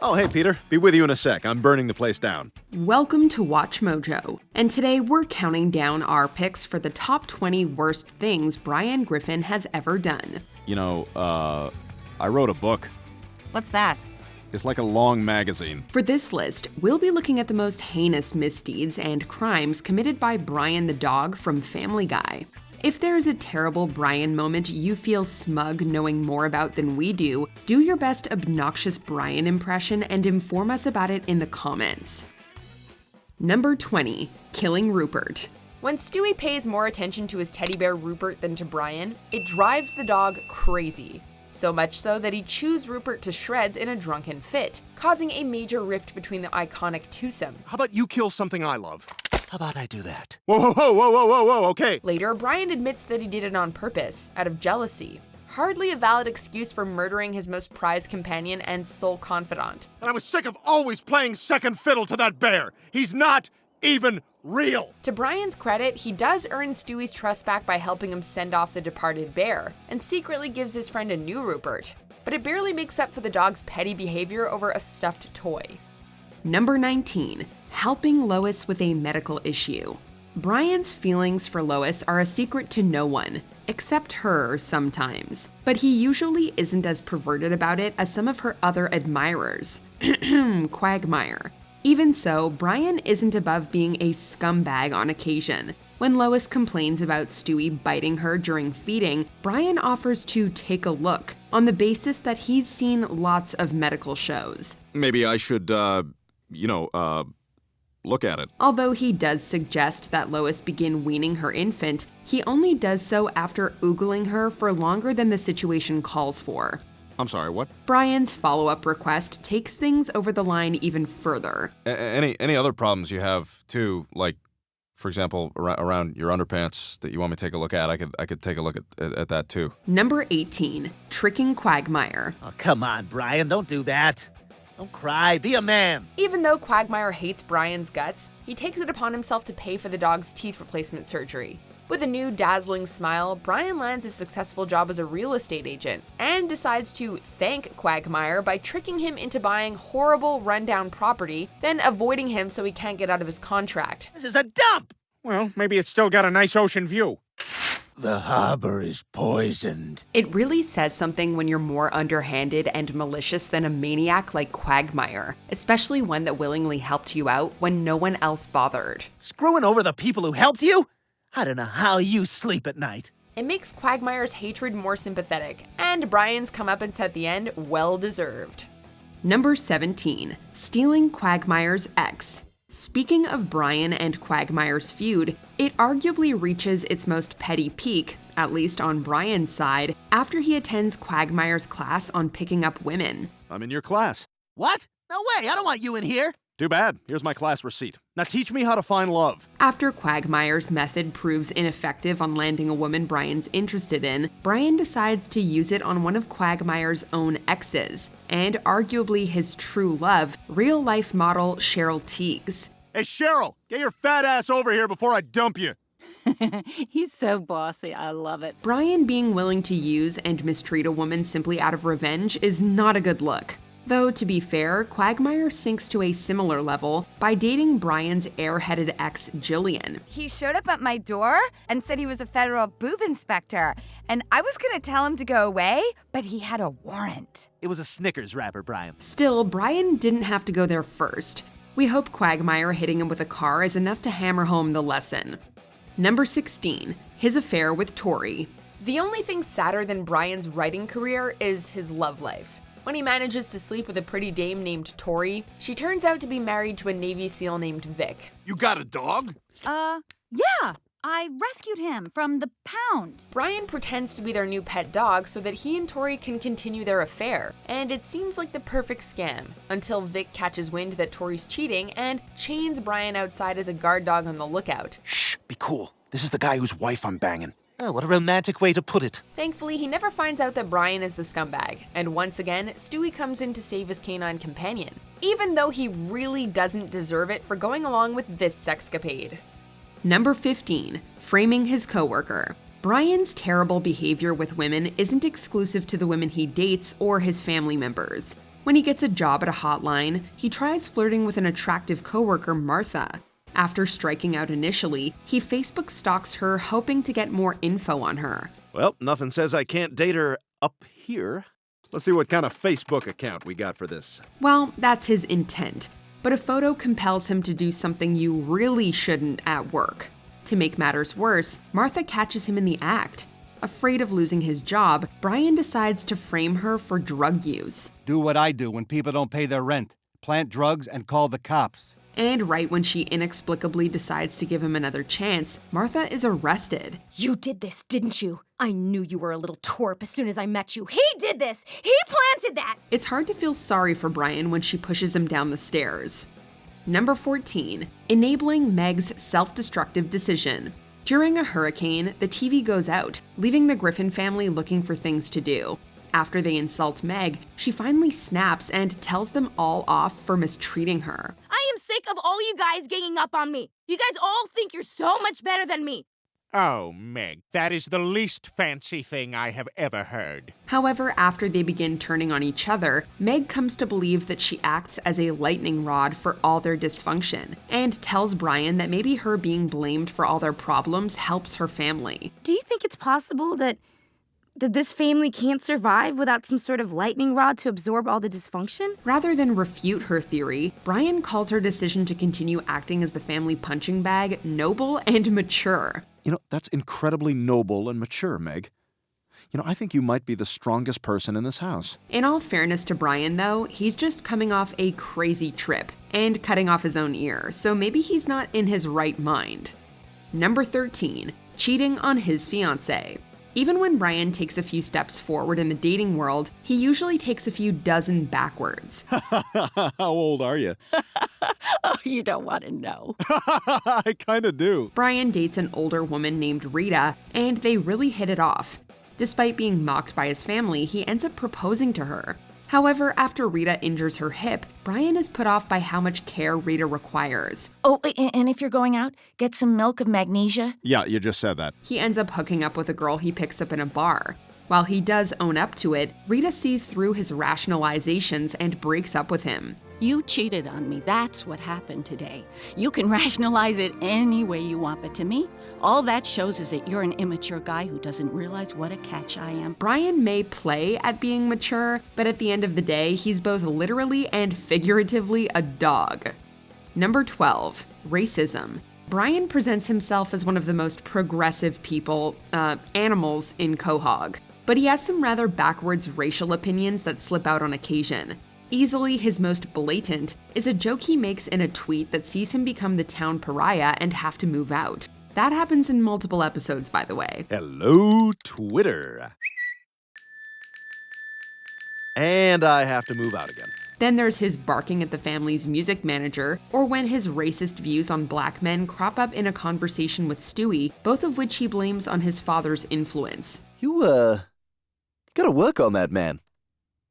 Oh, hey, Peter. Be with you in a sec. I'm burning the place down. Welcome to Watch Mojo, and today we're counting down our picks for the top 20 worst things Brian Griffin has ever done. You know, I wrote a book. What's that? It's like a long magazine. For this list, we'll be looking at the most heinous misdeeds and crimes committed by Brian the dog from Family Guy. If there's a terrible Brian moment you feel smug knowing more about than we do your best obnoxious Brian impression and inform us about it in the comments. Number 20, killing Rupert. When Stewie pays more attention to his teddy bear Rupert than to Brian, it drives the dog crazy. So much so that he chews Rupert to shreds in a drunken fit, causing a major rift between the iconic twosome. How about you kill something I love? How about I do that? Whoa, okay. Later, Brian admits that he did it on purpose, out of jealousy. Hardly a valid excuse for murdering his most prized companion and sole confidant. And I was sick of always playing second fiddle to that bear. He's not even real. To Brian's credit, he does earn Stewie's trust back by helping him send off the departed bear, and secretly gives his friend a new Rupert. But it barely makes up for the dog's petty behavior over a stuffed toy. Number 19, helping Lois with a medical issue. Brian's feelings for Lois are a secret to no one, except her sometimes. But he usually isn't as perverted about it as some of her other admirers. Quagmire. Even so, Brian isn't above being a scumbag on occasion. When Lois complains about Stewie biting her during feeding, Brian offers to take a look, on the basis that he's seen lots of medical shows. Maybe I should, look at it. Although he does suggest that Lois begin weaning her infant, he only does so after oogling her for longer than the situation calls for. I'm sorry, what? Brian's follow-up request takes things over the line even further. Any other problems you have, too, like, for example, around your underpants that you want me to take a look at? I could take a look at that, too. Number 18, tricking Quagmire. Oh, come on, Brian, don't do that. Don't cry, be a man. Even though Quagmire hates Brian's guts, he takes it upon himself to pay for the dog's teeth replacement surgery. With a new dazzling smile, Brian lands a successful job as a real estate agent and decides to thank Quagmire by tricking him into buying horrible rundown property, then avoiding him so he can't get out of his contract. This is a dump! Well, maybe it's still got a nice ocean view. The harbor is poisoned. It really says something when you're more underhanded and malicious than a maniac like Quagmire, especially one that willingly helped you out when no one else bothered. Screwing over the people who helped you? I don't know how you sleep at night. It makes Quagmire's hatred more sympathetic, and Brian's comeuppance at the end well-deserved. Number 17, stealing Quagmire's ex. Speaking of Brian and Quagmire's feud, it arguably reaches its most petty peak, at least on Brian's side, after he attends Quagmire's class on picking up women. I'm in your class. What? No way, I don't want you in here. Too bad. Here's my class receipt. Now teach me how to find love. After Quagmire's method proves ineffective on landing a woman Brian's interested in, Brian decides to use it on one of Quagmire's own exes, and arguably his true love, real-life model Cheryl Tiegs. Hey, Cheryl, get your fat ass over here before I dump you. He's so bossy, I love it. Brian being willing to use and mistreat a woman simply out of revenge is not a good look. Though, to be fair, Quagmire sinks to a similar level by dating Brian's airheaded ex, Jillian. He showed up at my door and said he was a federal boob inspector, and I was gonna tell him to go away, but he had a warrant. It was a Snickers wrapper, Brian. Still, Brian didn't have to go there first. We hope Quagmire hitting him with a car is enough to hammer home the lesson. Number 16, his affair with Tori. The only thing sadder than Brian's writing career is his love life. When he manages to sleep with a pretty dame named Tori, she turns out to be married to a Navy SEAL named Vic. You got a dog? Yeah. I rescued him from the pound. Brian pretends to be their new pet dog so that he and Tori can continue their affair, and it seems like the perfect scam, until Vic catches wind that Tori's cheating and chains Brian outside as a guard dog on the lookout. Shh, be cool. This is the guy whose wife I'm banging. Oh, what a romantic way to put it. Thankfully, he never finds out that Brian is the scumbag, and once again, Stewie comes in to save his canine companion, even though he really doesn't deserve it for going along with this sexcapade. Number 15, framing his coworker. Brian's terrible behavior with women isn't exclusive to the women he dates or his family members. When he gets a job at a hotline, he tries flirting with an attractive coworker, Martha. After striking out initially, he Facebook stalks her, hoping to get more info on her. Well, nothing says I can't date her up here. Let's see what kind of Facebook account we got for this. Well, that's his intent, but a photo compels him to do something you really shouldn't at work. To make matters worse, Martha catches him in the act. Afraid of losing his job, Brian decides to frame her for drug use. Do what I do when people don't pay their rent. Plant drugs and call the cops. And right when she inexplicably decides to give him another chance, Martha is arrested. You did this, didn't you? I knew you were a little twerp as soon as I met you. He did this! He planted that! It's hard to feel sorry for Brian when she pushes him down the stairs. Number 14, enabling Meg's self-destructive decision. During a hurricane, the TV goes out, leaving the Griffin family looking for things to do. After they insult Meg, she finally snaps and tells them all off for mistreating her. I am sick of all you guys ganging up on me. You guys all think you're so much better than me. Oh, Meg, that is the least fancy thing I have ever heard. However, after they begin turning on each other, Meg comes to believe that she acts as a lightning rod for all their dysfunction, and tells Brian that maybe her being blamed for all their problems helps her family. Do you think it's possible that this family can't survive without some sort of lightning rod to absorb all the dysfunction? Rather than refute her theory, Brian calls her decision to continue acting as the family punching bag noble and mature. You know, that's incredibly noble and mature, Meg. You know, I think you might be the strongest person in this house. In all fairness to Brian, though, he's just coming off a crazy trip and cutting off his own ear, so maybe he's not in his right mind. Number 13, cheating on his fiancée. Even when Brian takes a few steps forward in the dating world, he usually takes a few dozen backwards. How old are you? Oh, you don't want to know. I kind of do. Brian dates an older woman named Rita, and they really hit it off. Despite being mocked by his family, he ends up proposing to her. However, after Rita injures her hip, Brian is put off by how much care Rita requires. Oh, and if you're going out, get some milk of magnesia. Yeah, you just said that. He ends up hooking up with a girl he picks up in a bar. While he does own up to it, Rita sees through his rationalizations and breaks up with him. You cheated on me. That's what happened today. You can rationalize it any way you want, but to me, all that shows is that you're an immature guy who doesn't realize what a catch I am. Brian may play at being mature, but at the end of the day, he's both literally and figuratively a dog. Number 12, racism. Brian presents himself as one of the most progressive animals in Quahog, but he has some rather backwards racial opinions that slip out on occasion. Easily his most blatant is a joke he makes in a tweet that sees him become the town pariah and have to move out. That happens in multiple episodes, by the way. Hello, Twitter. And I have to move out again. Then there's his barking at the family's music manager, or when his racist views on black men crop up in a conversation with Stewie, both of which he blames on his father's influence. You, gotta work on that, man.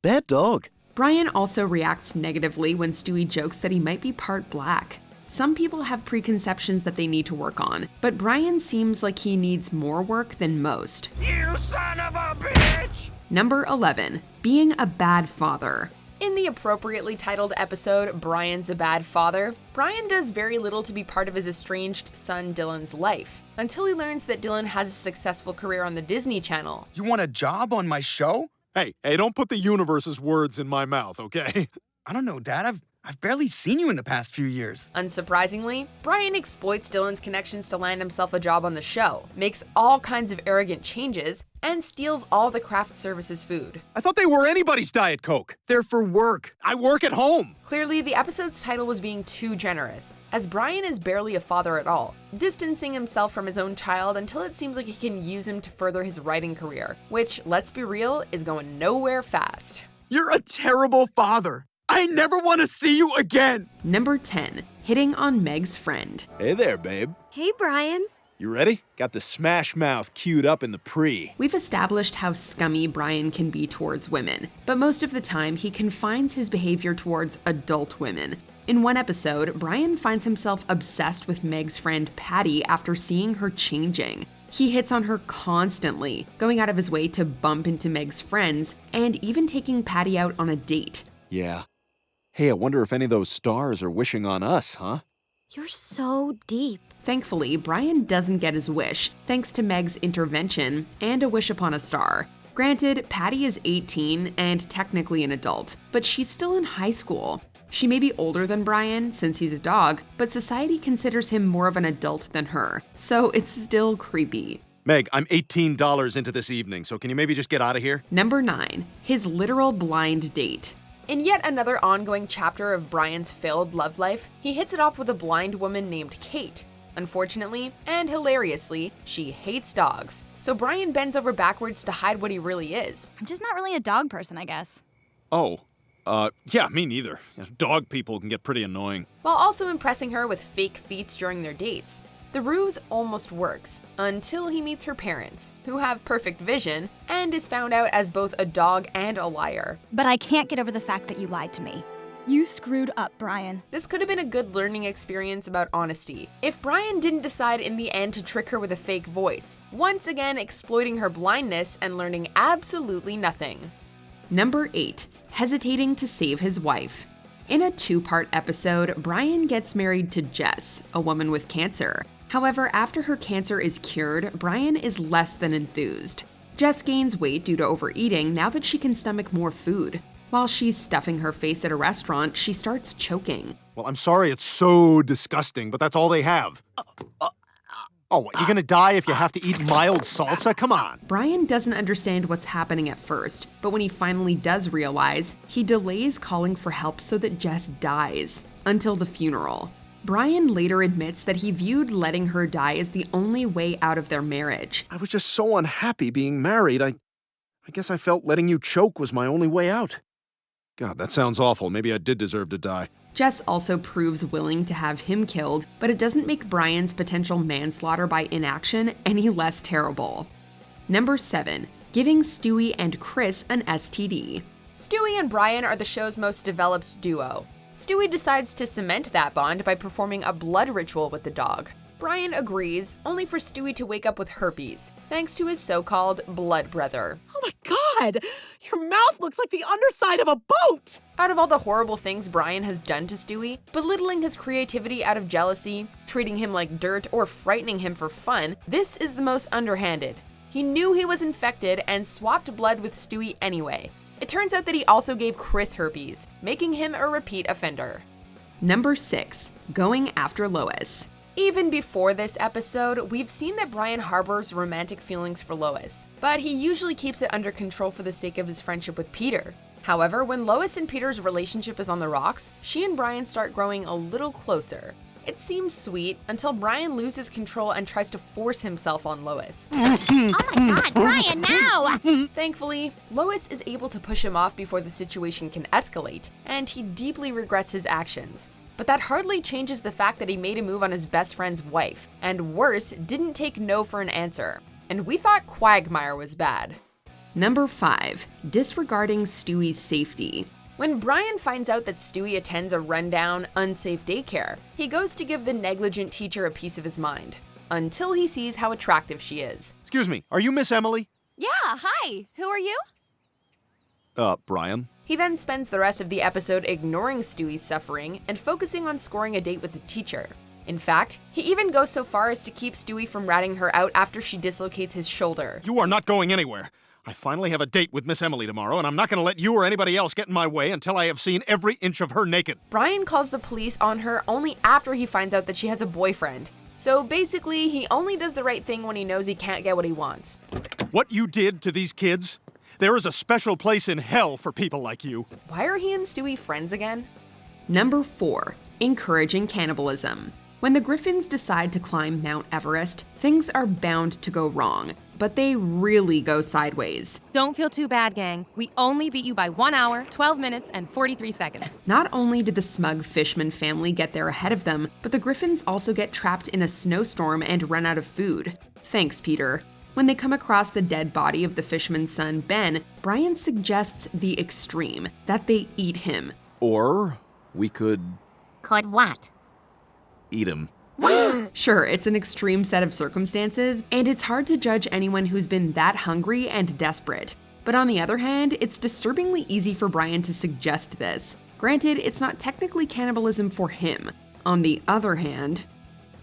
Bad dog. Brian also reacts negatively when Stewie jokes that he might be part black. Some people have preconceptions that they need to work on, but Brian seems like he needs more work than most. You son of a bitch! Number 11, being a bad father. In the appropriately titled episode, Brian's a Bad Father, Brian does very little to be part of his estranged son Dylan's life, until he learns that Dylan has a successful career on the Disney Channel. You want a job on my show? Hey, don't put the universe's words in my mouth, okay? I don't know, Dad. I've barely seen you in the past few years. Unsurprisingly, Brian exploits Dylan's connections to land himself a job on the show, makes all kinds of arrogant changes, and steals all the craft services food. I thought they were anybody's Diet Coke. They're for work. I work at home. Clearly, the episode's title was being too generous, as Brian is barely a father at all, distancing himself from his own child until it seems like he can use him to further his writing career, which, let's be real, is going nowhere fast. You're a terrible father. I never want to see you again! Number 10, hitting on Meg's friend. Hey there, babe. Hey, Brian. You ready? Got the smash mouth queued up in the pre. We've established how scummy Brian can be towards women, but most of the time he confines his behavior towards adult women. In one episode, Brian finds himself obsessed with Meg's friend Patty after seeing her changing. He hits on her constantly, going out of his way to bump into Meg's friends, and even taking Patty out on a date. Yeah. Hey, I wonder if any of those stars are wishing on us, huh? You're so deep. Thankfully, Brian doesn't get his wish, thanks to Meg's intervention and a wish upon a star. Granted, Patty is 18 and technically an adult, but she's still in high school. She may be older than Brian, since he's a dog, but society considers him more of an adult than her, so it's still creepy. Meg, I'm $18 into this evening, so can you maybe just get out of here? Number 9. His literal blind date. In yet another ongoing chapter of Brian's failed love life, he hits it off with a blind woman named Kate. Unfortunately, and hilariously, she hates dogs, so Brian bends over backwards to hide what he really is. I'm just not really a dog person, I guess. Oh, yeah, me neither. Dog people can get pretty annoying. While also impressing her with fake feats during their dates. The ruse almost works, until he meets her parents, who have perfect vision, and is found out as both a dog and a liar. But I can't get over the fact that you lied to me. You screwed up, Brian. This could have been a good learning experience about honesty, if Brian didn't decide in the end to trick her with a fake voice, once again exploiting her blindness and learning absolutely nothing. Number 8. Hesitating to save his wife. In a 2-part episode, Brian gets married to Jess, a woman with cancer. However, after her cancer is cured, Brian is less than enthused. Jess gains weight due to overeating now that she can stomach more food. While she's stuffing her face at a restaurant, she starts choking. Well, I'm sorry it's so disgusting, but that's all they have. Oh, what, you gonna die if you have to eat mild salsa? Come on. Brian doesn't understand what's happening at first, but when he finally does realize, he delays calling for help so that Jess dies, until the funeral. Brian later admits that he viewed letting her die as the only way out of their marriage. I was just so unhappy being married. I guess I felt letting you choke was my only way out. God, that sounds awful. Maybe I did deserve to die. Jess also proves willing to have him killed, but it doesn't make Brian's potential manslaughter by inaction any less terrible. Number 7. Giving Stewie and Chris an STD. Stewie and Brian are the show's most developed duo. Stewie decides to cement that bond by performing a blood ritual with the dog. Brian agrees, only for Stewie to wake up with herpes, thanks to his so-called blood brother. Oh my god! Your mouth looks like the underside of a boat! Out of all the horrible things Brian has done to Stewie, belittling his creativity out of jealousy, treating him like dirt, or frightening him for fun, this is the most underhanded. He knew he was infected and swapped blood with Stewie anyway. It turns out that he also gave Chris herpes, making him a repeat offender. Number 6. Going after Lois. Even before this episode, we've seen that Brian harbors romantic feelings for Lois, but he usually keeps it under control for the sake of his friendship with Peter. However, when Lois and Peter's relationship is on the rocks, she and Brian start growing a little closer. It seems sweet until Brian loses control and tries to force himself on Lois. Oh my god, Brian, now! Thankfully, Lois is able to push him off before the situation can escalate, and he deeply regrets his actions. But that hardly changes the fact that he made a move on his best friend's wife, and worse, didn't take no for an answer. And we thought Quagmire was bad. Number 5. Disregarding Stewie's safety. When Brian finds out that Stewie attends a rundown, unsafe daycare, he goes to give the negligent teacher a piece of his mind, until he sees how attractive she is. Excuse me, are you Miss Emily? Yeah, hi. Who are you? Brian. He then spends the rest of the episode ignoring Stewie's suffering and focusing on scoring a date with the teacher. In fact, he even goes so far as to keep Stewie from ratting her out after she dislocates his shoulder. You are not going anywhere. I finally have a date with Miss Emily tomorrow, and I'm not going to let you or anybody else get in my way until I have seen every inch of her naked. Brian calls the police on her only after he finds out that she has a boyfriend. So basically, he only does the right thing when he knows he can't get what he wants. What you did to these kids? There is a special place in hell for people like you. Why are he and Stewie friends again? Number 4. Encouraging cannibalism. When the Griffins decide to climb Mount Everest, things are bound to go wrong, but they really go sideways. Don't feel too bad, gang. We only beat you by 1 hour, 12 minutes, and 43 seconds. Not only did the smug Fishman family get there ahead of them, but the Griffins also get trapped in a snowstorm and run out of food. Thanks, Peter. When they come across the dead body of the Fishman's son, Ben, Brian suggests the extreme, that they eat him. Or we could... Could what? Eat him. Sure, it's an extreme set of circumstances, and it's hard to judge anyone who's been that hungry and desperate. But on the other hand, it's disturbingly easy for Brian to suggest this. Granted, it's not technically cannibalism for him. On the other hand,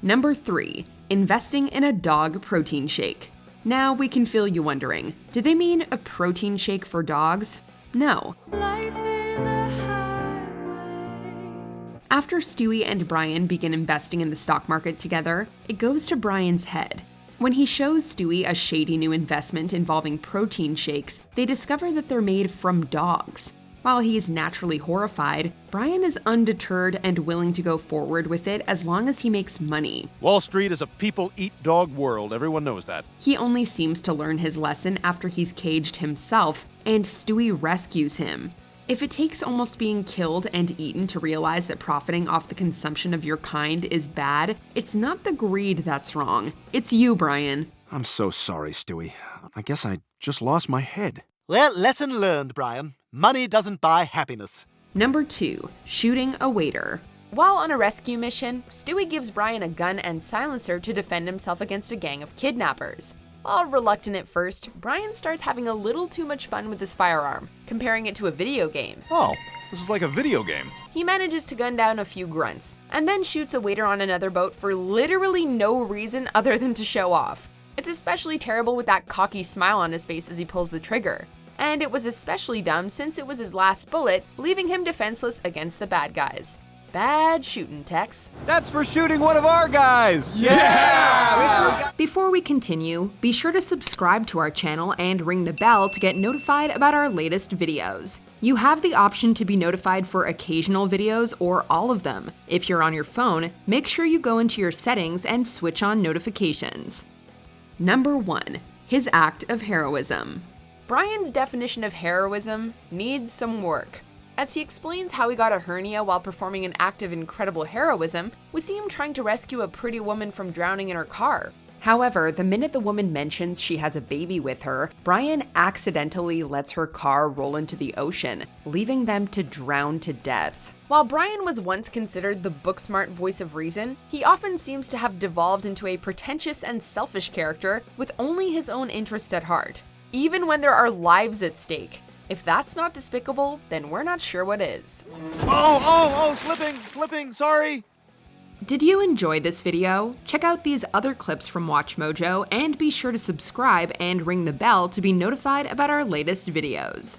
Number 3. Investing in a dog protein shake. Now we can feel you wondering, do they mean a protein shake for dogs? No. After Stewie and Brian begin investing in the stock market together, it goes to Brian's head. When he shows Stewie a shady new investment involving protein shakes, they discover that they're made from dogs. While he's naturally horrified, Brian is undeterred and willing to go forward with it as long as he makes money. Wall Street is a people-eat-dog world. Everyone knows that. He only seems to learn his lesson after he's caged himself, and Stewie rescues him. If it takes almost being killed and eaten to realize that profiting off the consumption of your kind is bad, it's not the greed that's wrong. It's you, Brian. I'm so sorry, Stewie. I guess I just lost my head. Well, lesson learned, Brian. Money doesn't buy happiness. Number 2. Shooting a waiter. While on a rescue mission, Stewie gives Brian a gun and silencer to defend himself against a gang of kidnappers. While reluctant at first, Brian starts having a little too much fun with his firearm, comparing it to a video game. Oh, this is like a video game. He manages to gun down a few grunts, and then shoots a waiter on another boat for literally no reason other than to show off. It's especially terrible with that cocky smile on his face as he pulls the trigger. And it was especially dumb since it was his last bullet, leaving him defenseless against the bad guys. Bad shooting, Tex. That's for shooting one of our guys! Yeah! Before we continue, be sure to subscribe to our channel and ring the bell to get notified about our latest videos. You have the option to be notified for occasional videos or all of them. If you're on your phone, make sure you go into your settings and switch on notifications. Number 1. His act of heroism. Brian's definition of heroism needs some work. As he explains how he got a hernia while performing an act of incredible heroism, we see him trying to rescue a pretty woman from drowning in her car. However, the minute the woman mentions she has a baby with her, Brian accidentally lets her car roll into the ocean, leaving them to drown to death. While Brian was once considered the book-smart voice of reason, he often seems to have devolved into a pretentious and selfish character with only his own interest at heart, even when there are lives at stake. If that's not despicable, then we're not sure what is. Oh, slipping, sorry. Did you enjoy this video? Check out these other clips from WatchMojo and be sure to subscribe and ring the bell to be notified about our latest videos.